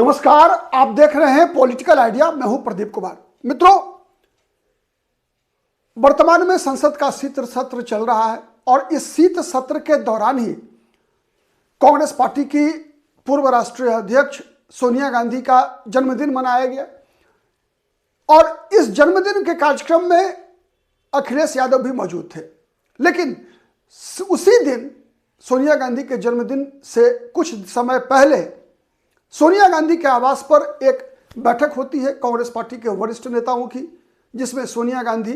नमस्कार, आप देख रहे हैं पॉलिटिकल आइडिया। मैं हूं प्रदीप कुमार। मित्रों, वर्तमान में संसद का शीत सत्र चल रहा है और इस शीत सत्र के दौरान ही कांग्रेस पार्टी की पूर्व राष्ट्रीय अध्यक्ष सोनिया गांधी का जन्मदिन मनाया गया और इस जन्मदिन के कार्यक्रम में अखिलेश यादव भी मौजूद थे। लेकिन उसी दिन सोनिया गांधी के जन्मदिन से कुछ समय पहले सोनिया गांधी के आवास पर एक बैठक होती है कांग्रेस पार्टी के वरिष्ठ नेताओं की, जिसमें सोनिया गांधी,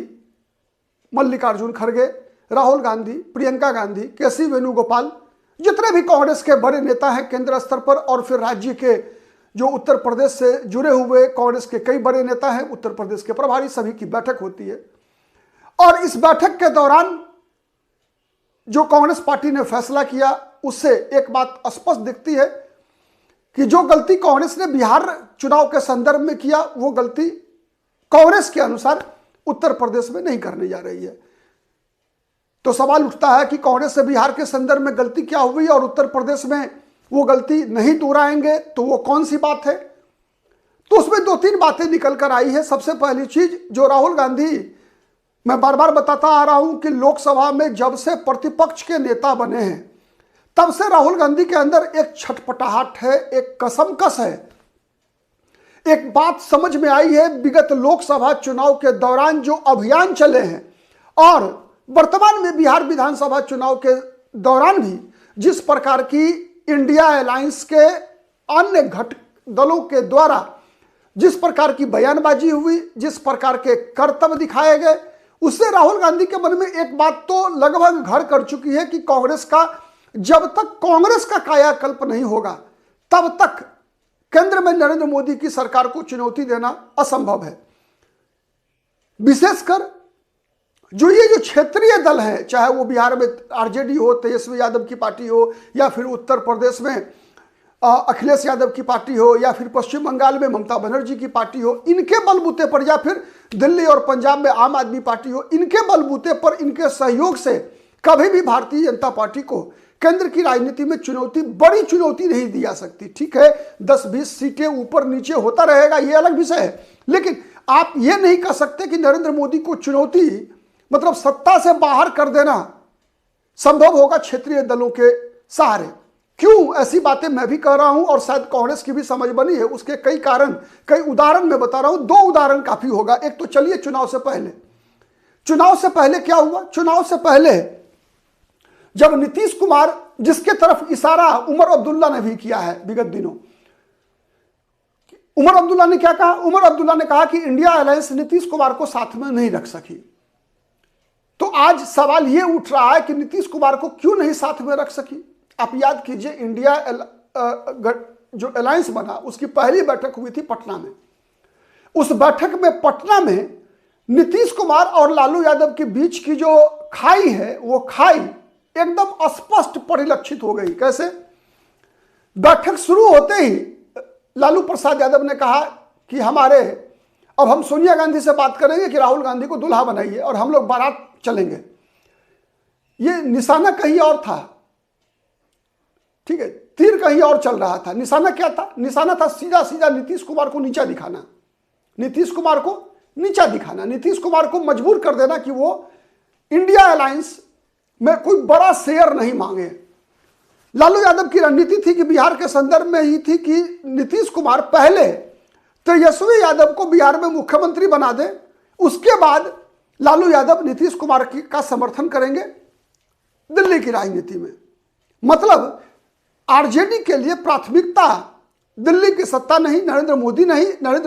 मल्लिकार्जुन खड़गे, राहुल गांधी, प्रियंका गांधी, केसी वेणुगोपाल, जितने भी कांग्रेस के बड़े नेता हैं केंद्र स्तर पर और फिर राज्य के जो उत्तर प्रदेश से जुड़े हुए कांग्रेस के कई बड़े नेता हैं, उत्तर प्रदेश के प्रभारी, सभी की बैठक होती है। और इस बैठक के दौरान जो कांग्रेस पार्टी ने फैसला किया उससे एक बात स्पष्ट दिखती है कि जो गलती कांग्रेस ने बिहार चुनाव के संदर्भ में किया वो गलती कांग्रेस के अनुसार उत्तर प्रदेश में नहीं करने जा रही है। तो सवाल उठता है कि कांग्रेस से बिहार के संदर्भ में गलती क्या हुई और उत्तर प्रदेश में वो गलती नहीं दोहराएंगे तो वो कौन सी बात है। तो उसमें दो तीन बातें निकल कर आई है। सबसे पहली चीज, जो राहुल गांधी, मैं बार बार बताता आ रहा हूं कि लोकसभा में जब से प्रतिपक्ष के नेता बने हैं तब से राहुल गांधी के अंदर एक छटपटाहट है, एक कसमकस है। एक बात समझ में आई है, विगत लोकसभा चुनाव के दौरान जो अभियान चले हैं और वर्तमान में बिहार विधानसभा चुनाव के दौरान भी जिस प्रकार की इंडिया अलायंस के अन्य घटक दलों के द्वारा जिस प्रकार की बयानबाजी हुई, जिस प्रकार के कर्तव्य दिखाए गए, उससे राहुल गांधी के मन में एक बात तो लगभग घर कर चुकी है कि कांग्रेस का, जब तक कांग्रेस का कायाकल्प नहीं होगा तब तक केंद्र में नरेंद्र मोदी की सरकार को चुनौती देना असंभव है। विशेषकर जो क्षेत्रीय दल है, चाहे वो बिहार में आरजेडी हो, तेजस्वी यादव की पार्टी हो, या फिर उत्तर प्रदेश में अखिलेश यादव की पार्टी हो, या फिर पश्चिम बंगाल में ममता बनर्जी की पार्टी हो, इनके बलबूते पर, या फिर दिल्ली और पंजाब में आम आदमी पार्टी हो, इनके बलबूते पर, इनके सहयोग से कभी भी भारतीय जनता पार्टी को केंद्र की राजनीति में चुनौती, बड़ी चुनौती नहीं दी जा सकती। ठीक है, 10-20 सीटें ऊपर नीचे होता रहेगा, यह अलग विषय है, लेकिन आप यह नहीं कह सकते कि नरेंद्र मोदी को चुनौती मतलब सत्ता से बाहर कर देना संभव होगा क्षेत्रीय दलों के सहारे। क्यों ऐसी बातें मैं भी कह रहा हूं और शायद कांग्रेस की भी समझ बनी है, उसके कई कारण, कई उदाहरण मैं बता रहा हूं। 2 उदाहरण काफी होगा। एक तो चलिए चुनाव से पहले क्या हुआ। चुनाव से पहले जब नीतीश कुमार, जिसके तरफ इशारा उमर अब्दुल्ला ने भी किया है विगत दिनों, उमर अब्दुल्ला ने क्या कहा? उमर अब्दुल्ला ने कहा कि इंडिया अलायंस नीतीश कुमार को साथ में नहीं रख सकी। तो आज सवाल यह उठ रहा है कि नीतीश कुमार को क्यों नहीं साथ में रख सकी। आप याद कीजिए, इंडिया जो अलायंस बना उसकी पहली बैठक हुई थी पटना में। उस बैठक में पटना में नीतीश कुमार और लालू यादव के बीच की जो खाई है, वो खाई एकदम स्पष्ट परिलक्षित हो गई। कैसे? बैठक शुरू होते ही लालू प्रसाद यादव ने कहा कि अब हम सोनिया गांधी से बात करेंगे कि राहुल गांधी को दूल्हा बनाइए और हम लोग बारात चलेंगे। ये निशाना कहीं और था, ठीक है, तीर कहीं और चल रहा था। निशाना क्या था? निशाना था सीधा सीधा नीतीश कुमार को नीचा दिखाना, नीतीश कुमार को मजबूर कर देना कि वो इंडिया अलायंस में कोई बड़ा शेयर नहीं मांगे। लालू यादव की रणनीति थी कि बिहार के संदर्भ में ही थी कि नीतीश कुमार पहले तेजस्वी यादव को बिहार में मुख्यमंत्री बना दे, उसके बाद लालू यादव नीतीश कुमार का समर्थन करेंगे दिल्ली की राजनीति में। मतलब आरजेडी के लिए प्राथमिकता दिल्ली की सत्ता नहीं, नरेंद्र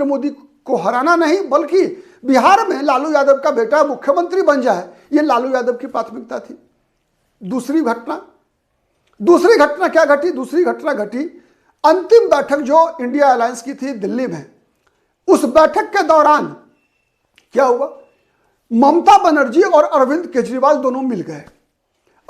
मोदी को हराना नहीं, बल्कि बिहार में लालू यादव का बेटा मुख्यमंत्री बन जाए, यह लालू यादव की प्राथमिकता थी। दूसरी घटना क्या घटी? दूसरी घटना घटी अंतिम बैठक जो इंडिया अलायंस की थी दिल्ली में। उस बैठक के दौरान क्या हुआ? ममता बनर्जी और अरविंद केजरीवाल दोनों मिल गए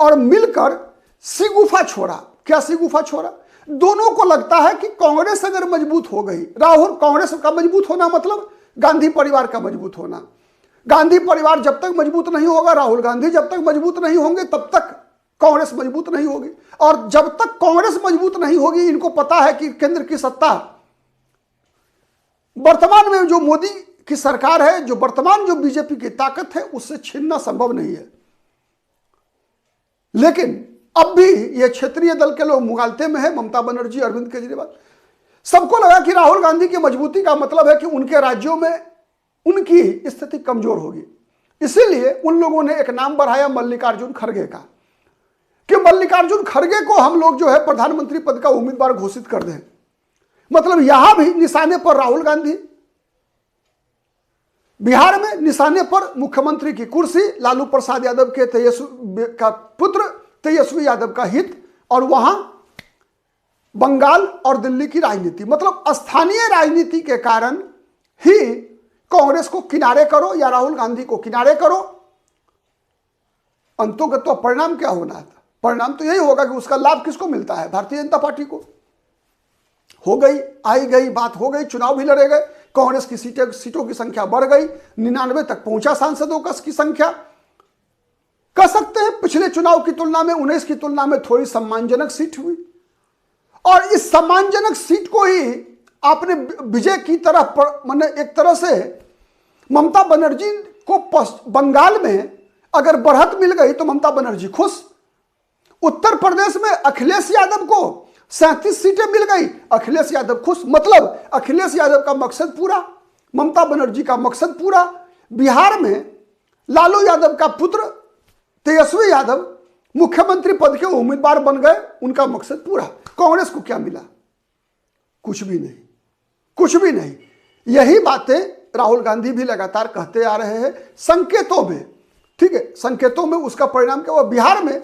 और मिलकर सिगुफा छोड़ा। क्या सिगुफा छोड़ा? दोनों को लगता है कि कांग्रेस अगर मजबूत हो गई, कांग्रेस का मजबूत होना मतलब गांधी परिवार का मजबूत होना। गांधी परिवार जब तक मजबूत नहीं होगा, राहुल गांधी जब तक मजबूत नहीं होंगे, तब तक कांग्रेस मजबूत नहीं होगी। और जब तक कांग्रेस मजबूत नहीं होगी, इनको पता है कि केंद्र की सत्ता वर्तमान में जो मोदी की सरकार है, जो वर्तमान जो बीजेपी की ताकत है, उससे छीनना संभव नहीं है। लेकिन अब भी ये क्षेत्रीय दल के लोग मुगालते में है, ममता बनर्जी, अरविंद केजरीवाल। सबको लगा कि राहुल गांधी की मजबूती का मतलब है कि उनके राज्यों में उनकी स्थिति कमजोर होगी। इसीलिए उन लोगों ने एक नाम बढ़ाया मल्लिकार्जुन खड़गे का, कि मल्लिकार्जुन खड़गे को हम लोग जो है प्रधानमंत्री पद का उम्मीदवार घोषित कर दें। मतलब यहां भी निशाने पर राहुल गांधी, बिहार में निशाने पर मुख्यमंत्री की कुर्सी, लालू प्रसाद यादव के का पुत्र तेजस्वी यादव का हित, और वहां बंगाल और दिल्ली की राजनीति। मतलब स्थानीय राजनीति के कारण ही कांग्रेस को किनारे करो या राहुल गांधी को किनारे करो, अंतोगत परिणाम क्या होना था? परिणाम तो यही होगा कि उसका लाभ किसको मिलता है? भारतीय जनता पार्टी को। हो गई, आई गई बात हो गई, चुनाव भी लड़े गए, कांग्रेस की सीटों की संख्या बढ़ गई, 99 तक पहुंचा सांसदों की संख्या। कह सकते हैं पिछले चुनाव की तुलना में, 19 की तुलना में थोड़ी सम्मानजनक सीट हुई, और इस सम्मानजनक सीट को ही आपने विजय की तरह, माने एक तरह से ममता बनर्जी को बंगाल में अगर बढ़त मिल गई तो ममता बनर्जी खुश। उत्तर प्रदेश में अखिलेश यादव को 37 सीटें मिल गई, अखिलेश यादव खुश। मतलब अखिलेश यादव का मकसद पूरा, ममता बनर्जी का मकसद पूरा। बिहार में लालू यादव का पुत्र तेजस्वी यादव मुख्यमंत्री पद के उम्मीदवार बन गए, उनका मकसद पूरा। कांग्रेस को क्या मिला? कुछ भी नहीं, कुछ भी नहीं। यही बातें राहुल गांधी भी लगातार कहते आ रहे हैं, संकेतों में, ठीक है, संकेतों में। उसका परिणाम क्या हुआ? बिहार में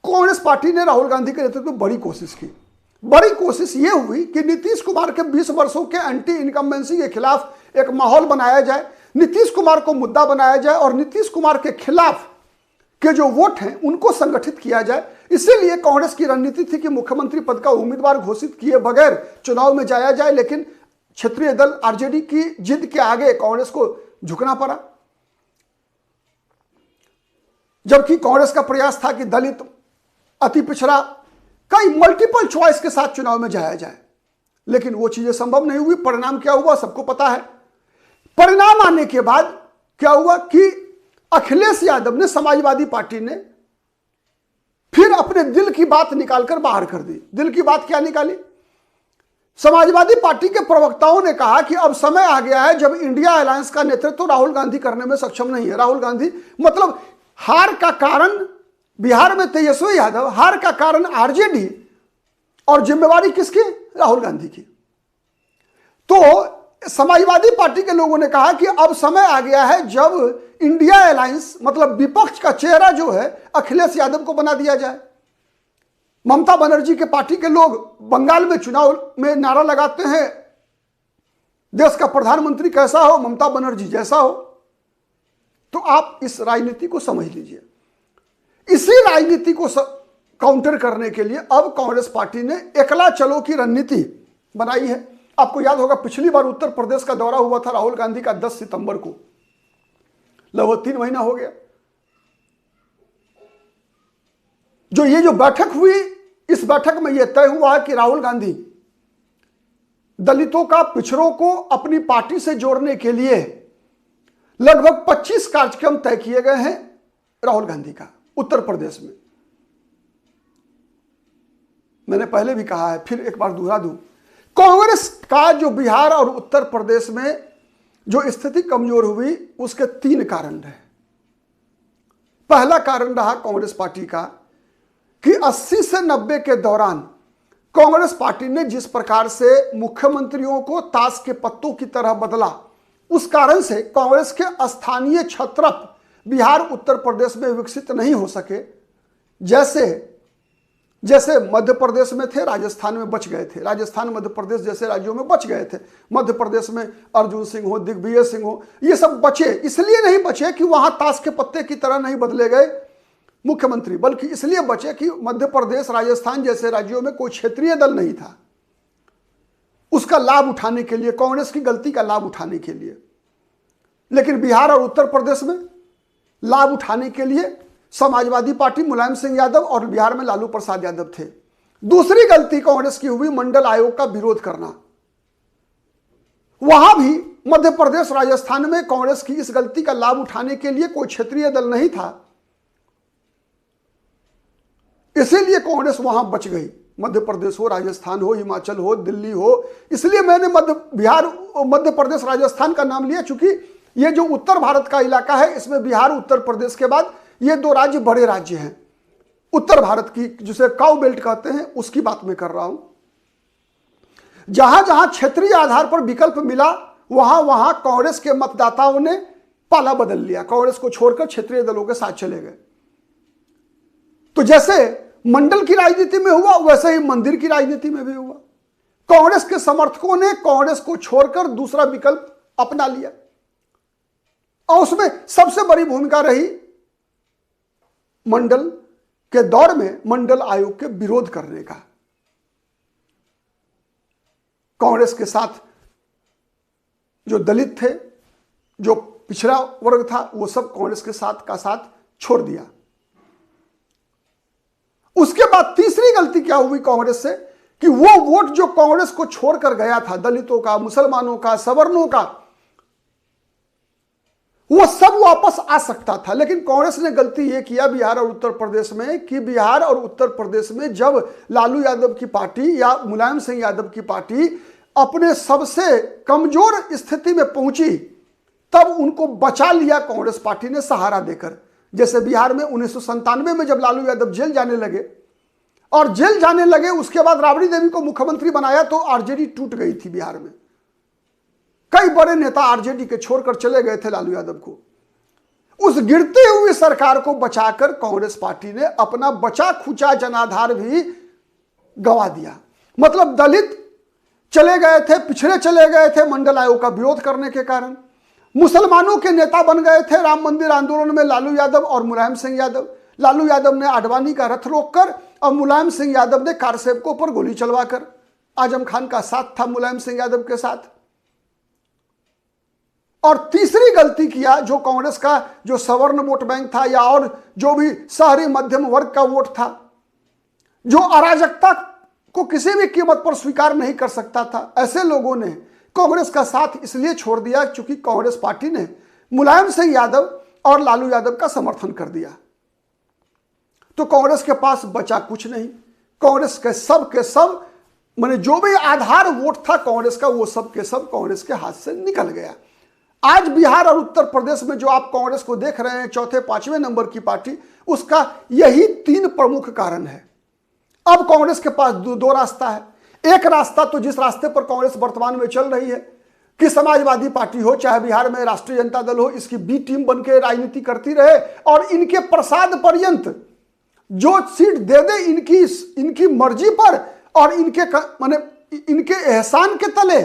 कांग्रेस पार्टी ने राहुल गांधी के नेतृत्व में बड़ी कोशिश की। बड़ी कोशिश यह हुई कि नीतीश कुमार के 20 वर्षों के एंटी इनकम्बेंसी के खिलाफ एक माहौल बनाया जाए, नीतीश कुमार को मुद्दा बनाया जाए, और नीतीश कुमार के खिलाफ के जो वोट हैं उनको संगठित किया जाए। इसीलिए कांग्रेस की रणनीति थी कि मुख्यमंत्री पद का उम्मीदवार घोषित किए बगैर चुनाव में जाया जाए, लेकिन क्षेत्रीय दल आरजेडी की जिद के आगे कांग्रेस को झुकना पड़ा। जबकि कांग्रेस का प्रयास था कि दलित, अति पिछड़ा, कई मल्टीपल चॉइस के साथ चुनाव में जाया जाए, लेकिन वो चीजें संभव नहीं हुई। परिणाम क्या हुआ सबको पता है। परिणाम आने के बाद क्या हुआ कि अखिलेश यादव ने, समाजवादी पार्टी ने फिर अपने दिल की बात निकालकर बाहर कर दी। दिल की बात क्या निकाली? समाजवादी पार्टी के प्रवक्ताओं ने कहा कि अब समय आ गया है जब इंडिया अलायंस का नेतृत्व राहुल गांधी करने में सक्षम नहीं है। राहुल गांधी, मतलब हार का कारण बिहार में तेजस्वी यादव, हार का कारण आरजेडी, और जिम्मेवारी किसकी? राहुल गांधी की। तो समाजवादी पार्टी के लोगों ने कहा कि अब समय आ गया है जब इंडिया अलायंस, मतलब विपक्ष का चेहरा जो है, अखिलेश यादव को बना दिया जाए। ममता बनर्जी के पार्टी के लोग बंगाल में चुनाव में नारा लगाते हैं, देश का प्रधानमंत्री कैसा हो, ममता बनर्जी जैसा हो। तो आप इस राजनीति को समझ लीजिए। इसी राजनीति को काउंटर करने के लिए अब कांग्रेस पार्टी ने एकला चलो की रणनीति बनाई है। आपको याद होगा पिछली बार उत्तर प्रदेश का दौरा हुआ था राहुल गांधी का 10 सितंबर को, लगभग 3 महीना हो गया। ये जो बैठक हुई, इस बैठक में यह तय हुआ कि राहुल गांधी दलितों का, पिछड़ों को अपनी पार्टी से जोड़ने के लिए लगभग 25 कार्यक्रम तय किए गए हैं राहुल गांधी का उत्तर प्रदेश में। मैंने पहले भी कहा है, फिर एक बार दोहरा दूं, कांग्रेस का जो बिहार और उत्तर प्रदेश में जो स्थिति कमजोर हुई, उसके 3 कारण रहे। पहला कारण रहा कांग्रेस पार्टी का कि 80 से 90 के दौरान कांग्रेस पार्टी ने जिस प्रकार से मुख्यमंत्रियों को ताश के पत्तों की तरह बदला, उस कारण से कांग्रेस के स्थानीय छत्रप बिहार उत्तर प्रदेश में विकसित नहीं हो सके। जैसे मध्य प्रदेश में थे, राजस्थान में बच गए थे। राजस्थान, मध्य प्रदेश जैसे राज्यों में बच गए थे। मध्य प्रदेश में अर्जुन सिंह हो, दिग्विजय सिंह हो, ये सब बचे। इसलिए नहीं बचे कि वहां ताश के पत्ते की तरह नहीं बदले गए मुख्यमंत्री, बल्कि इसलिए बचे कि मध्य प्रदेश, राजस्थान जैसे राज्यों में कोई क्षेत्रीय दल नहीं था उसका लाभ उठाने के लिए, कांग्रेस की गलती का लाभ उठाने के लिए। लेकिन बिहार और उत्तर प्रदेश में लाभ उठाने के लिए समाजवादी पार्टी, मुलायम सिंह यादव, और बिहार में लालू प्रसाद यादव थे। दूसरी गलती कांग्रेस की हुई मंडल आयोग का विरोध करना। वहां भी मध्य प्रदेश राजस्थान में कांग्रेस की इस गलती का लाभ उठाने के लिए कोई क्षेत्रीय दल नहीं था, इसीलिए कांग्रेस वहां बच गई। मध्य प्रदेश हो, राजस्थान हो, हिमाचल हो, दिल्ली हो, इसलिए मैंने मध्य प्रदेश राजस्थान का नाम लिया, क्योंकि ये जो उत्तर भारत का इलाका है इसमें बिहार उत्तर प्रदेश के बाद ये दो राज्य बड़े राज्य हैं। उत्तर भारत की जिसे काउ बेल्ट कहते हैं उसकी बात मैं कर रहा हूं। जहां जहां क्षेत्रीय आधार पर विकल्प मिला वहां वहां कांग्रेस के मतदाताओं ने पाला बदल लिया, कांग्रेस को छोड़कर क्षेत्रीय दलों के साथ चले गए। तो जैसे मंडल की राजनीति में हुआ वैसे ही मंदिर की राजनीति में भी हुआ। कांग्रेस के समर्थकों ने कांग्रेस को छोड़कर दूसरा विकल्प अपना लिया और उसमें सबसे बड़ी भूमिका रही मंडल के दौर में मंडल आयोग के विरोध करने का। कांग्रेस के साथ जो दलित थे, जो पिछड़ा वर्ग था, वो सब कांग्रेस के साथ छोड़ दिया। उसके बाद तीसरी गलती क्या हुई कांग्रेस से कि वो वोट जो कांग्रेस को छोड़कर गया था, दलितों का, मुसलमानों का, सवर्णों का, वो सब वापस आ सकता था। लेकिन कांग्रेस ने गलती ये किया बिहार और उत्तर प्रदेश में कि बिहार और उत्तर प्रदेश में जब लालू यादव की पार्टी या मुलायम सिंह यादव की पार्टी अपने सबसे कमजोर स्थिति में पहुंची तब उनको बचा लिया कांग्रेस पार्टी ने सहारा देकर। जैसे बिहार में 1997 में जब लालू यादव जेल जाने लगे और जेल जाने लगे उसके बाद राबड़ी देवी को मुख्यमंत्री बनाया तो आरजेडी टूट गई थी बिहार में। कई बड़े नेता आरजेडी के छोड़कर चले गए थे लालू यादव को। उस गिरते हुए सरकार को बचाकर कांग्रेस पार्टी ने अपना बचा खुचा जनाधार भी गंवा दिया। मतलब दलित चले गए थे, पिछड़े चले गए थे मंडल आयोग का विरोध करने के कारण। मुसलमानों के नेता बन गए थे राम मंदिर आंदोलन में लालू यादव और मुलायम सिंह यादव। लालू यादव ने आडवाणी का रथ रोककर और मुलायम सिंह यादव ने कारसेवकों पर गोली चलवाकर। आजम खान का साथ था मुलायम सिंह यादव के साथ। और तीसरी गलती किया जो कांग्रेस का जो सवर्ण वोट बैंक था या और जो भी शहरी मध्यम वर्ग का वोट था, जो अराजकता को किसी भी कीमत पर स्वीकार नहीं कर सकता था, ऐसे लोगों ने कांग्रेस का साथ इसलिए छोड़ दिया क्योंकि कांग्रेस पार्टी ने मुलायम सिंह यादव और लालू यादव का समर्थन कर दिया। तो कांग्रेस के पास बचा कुछ नहीं। कांग्रेस के सब माने जो भी आधार वोट था कांग्रेस का वो सब के सब कांग्रेस के हाथ से निकल गया। आज बिहार और उत्तर प्रदेश में जो आप कांग्रेस को देख रहे हैं चौथे पांचवें नंबर की पार्टी, उसका यही तीन प्रमुख कारण है। अब कांग्रेस के पास दो रास्ता है। एक रास्ता तो जिस रास्ते पर कांग्रेस वर्तमान में चल रही है कि समाजवादी पार्टी हो चाहे बिहार में राष्ट्रीय जनता दल हो, इसकी बी टीम बनकर राजनीति करती रहे और इनके प्रसाद पर्यंत जो सीट दे दे इनकी मर्जी पर और इनके एहसान के तले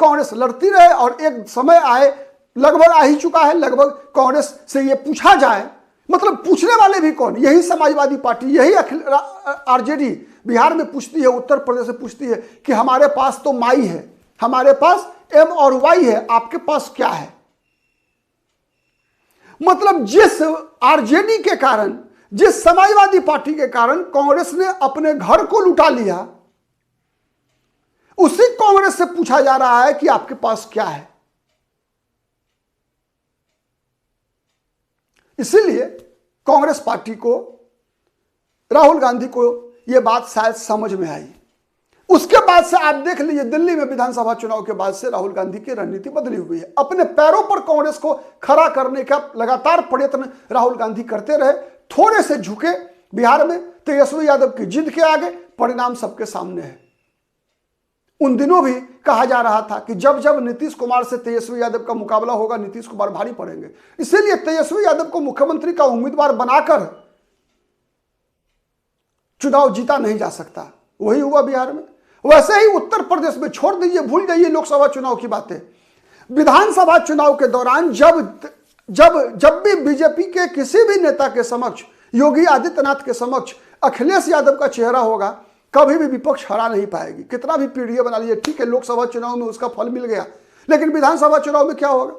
कांग्रेस लड़ती रहे। और एक समय आए, लगभग आ ही चुका है, लगभग कांग्रेस से ये पूछा जाए, मतलब पूछने वाले भी कौन, यही समाजवादी पार्टी, यही आरजेडी बिहार में पूछती है, उत्तर प्रदेश से पूछती है कि हमारे पास तो माई है, हमारे पास एम और वाई है, आपके पास क्या है। मतलब जिस आरजेडी के कारण, जिस समाजवादी पार्टी के कारण कांग्रेस ने अपने घर को लुटा लिया, उसी कांग्रेस से पूछा जा रहा है कि आपके पास क्या है। इसीलिए कांग्रेस पार्टी को, राहुल गांधी को यह बात शायद समझ में आई। उसके बाद से आप देख लीजिए दिल्ली में विधानसभा चुनाव के बाद से राहुल गांधी की रणनीति बदली हुई है। अपने पैरों पर कांग्रेस को खड़ा करने का लगातार प्रयत्न राहुल गांधी करते रहे। थोड़े से झुके बिहार में तेजस्वी यादव की जिद के आगे, परिणाम सबके सामने है। उन दिनों भी कहा जा रहा था कि जब जब नीतीश कुमार से तेजस्वी यादव का मुकाबला होगा नीतीश कुमार भारी पड़ेंगे, इसीलिए तेजस्वी यादव को मुख्यमंत्री का उम्मीदवार बनाकर चुनाव जीता नहीं जा सकता। वही हुआ बिहार में। वैसे ही उत्तर प्रदेश में, छोड़ दीजिए, भूल जाइए लोकसभा चुनाव की बातें, विधानसभा चुनाव के दौरान जब भी बीजेपी के किसी भी नेता के समक्ष, योगी आदित्यनाथ के समक्ष अखिलेश यादव का चेहरा होगा, कभी भी विपक्ष हरा नहीं पाएगी। कितना भी पीडीए बना लीजिए, ठीक है लोकसभा चुनाव में उसका फल मिल गया, लेकिन विधानसभा चुनाव में क्या होगा,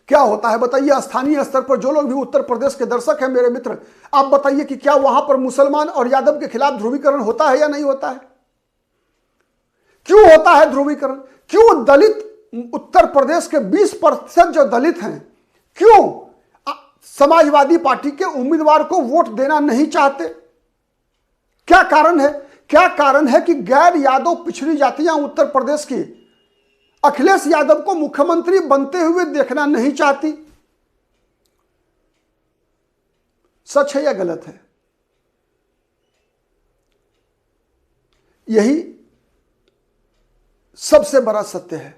क्या होता है बताइए। स्थानीय स्तर पर जो लोग भी उत्तर प्रदेश के दर्शक हैं मेरे मित्र, आप बताइए कि क्या वहां पर मुसलमान और यादव के खिलाफ ध्रुवीकरण होता है या नहीं होता है? क्यों होता है ध्रुवीकरण? क्यों दलित उत्तर प्रदेश के 20% जो दलित हैं, क्यों समाजवादी पार्टी के उम्मीदवार को वोट देना नहीं चाहते? क्या कारण है? क्या कारण है कि गैर यादव पिछड़ी जातियां उत्तर प्रदेश की अखिलेश यादव को मुख्यमंत्री बनते हुए देखना नहीं चाहती? सच है या गलत है? यही सबसे बड़ा सत्य है।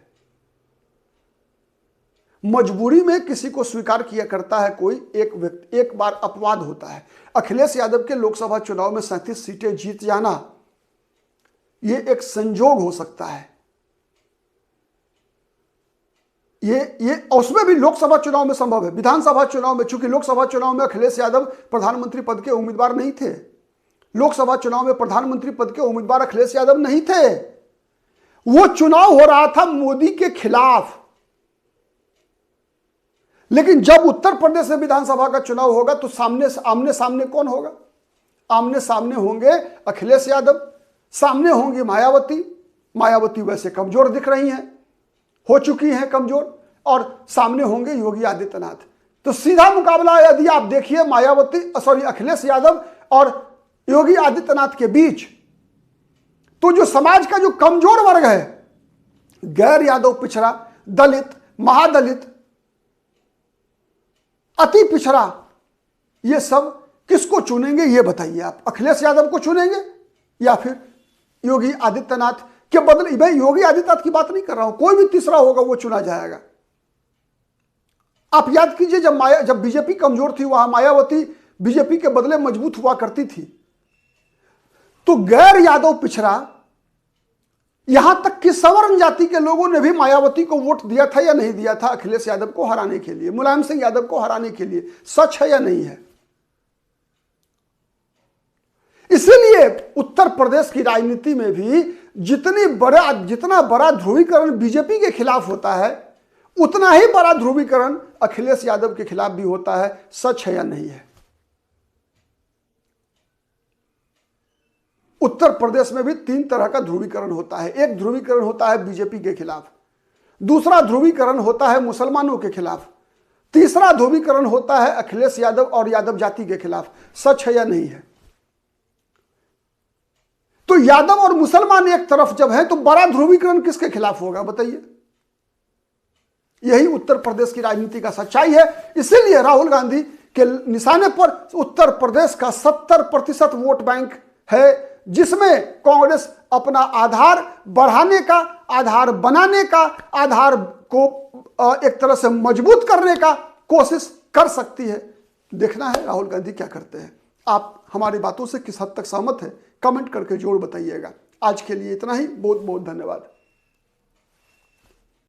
मजबूरी में किसी को स्वीकार किया करता है कोई एक व्यक्ति, एक बार अपवाद होता है। अखिलेश यादव के लोकसभा चुनाव में 37 सीटें जीत जाना यह एक संजोग हो सकता है। ये उसमें भी लोकसभा चुनाव में संभव है। विधानसभा चुनाव में, चूंकि लोकसभा चुनाव में अखिलेश यादव प्रधानमंत्री पद के उम्मीदवार नहीं थे, लोकसभा चुनाव में प्रधानमंत्री पद के उम्मीदवार अखिलेश यादव नहीं थे। वो चुनाव हो रहा था मोदी के खिलाफ। लेकिन जब उत्तर प्रदेश में विधानसभा का चुनाव होगा तो आमने सामने कौन होगा? आमने सामने होंगे अखिलेश यादव, सामने होंगी मायावती। मायावती वैसे कमजोर दिख रही हैं, हो चुकी हैं कमजोर, और सामने होंगे योगी आदित्यनाथ। तो सीधा मुकाबला यदि आप देखिए अखिलेश यादव और योगी आदित्यनाथ के बीच, तो जो समाज का जो कमजोर वर्ग है, गैर यादव पिछड़ा, दलित, महादलित, अति पिछड़ा, ये सब किसको चुनेंगे ये बताइए आप? अखिलेश यादव को चुनेंगे या फिर योगी आदित्यनाथ के बदले? भाई योगी आदित्यनाथ की बात नहीं कर रहा हूं, कोई भी तीसरा होगा वो चुना जाएगा। आप याद कीजिए जब बीजेपी कमजोर थी वहां मायावती बीजेपी के बदले मजबूत हुआ करती थी। तो गैर यादव पिछड़ा, यहां तक कि सवर्ण जाति के लोगों ने भी मायावती को वोट दिया था या नहीं दिया था अखिलेश यादव को हराने के लिए, मुलायम सिंह यादव को हराने के लिए। सच है या नहीं है? इसीलिए उत्तर प्रदेश की राजनीति में भी जितना बड़ा ध्रुवीकरण बीजेपी के खिलाफ होता है, उतना ही बड़ा ध्रुवीकरण अखिलेश यादव के खिलाफ भी होता है। सच है या नहीं है? उत्तर प्रदेश में भी 3 तरह का ध्रुवीकरण होता है। एक ध्रुवीकरण होता है बीजेपी के खिलाफ, दूसरा ध्रुवीकरण होता है मुसलमानों के खिलाफ, तीसरा ध्रुवीकरण होता है अखिलेश यादव और यादव जाति के खिलाफ। सच है या नहीं है? तो यादव और मुसलमान एक तरफ जब है तो बड़ा ध्रुवीकरण किसके खिलाफ होगा बताइए? यही उत्तर प्रदेश की राजनीति का सच्चाई है। इसीलिए राहुल गांधी के निशाने पर उत्तर प्रदेश का 70% वोट बैंक है, जिसमें कांग्रेस अपना आधार बढ़ाने का, आधार बनाने का, आधार को एक तरह से मजबूत करने का कोशिश कर सकती है। देखना है राहुल गांधी क्या करते हैं। आप हमारी बातों से किस हद तक सहमत है, कमेंट करके जरूर बताइएगा। आज के लिए इतना ही। बहुत बहुत धन्यवाद।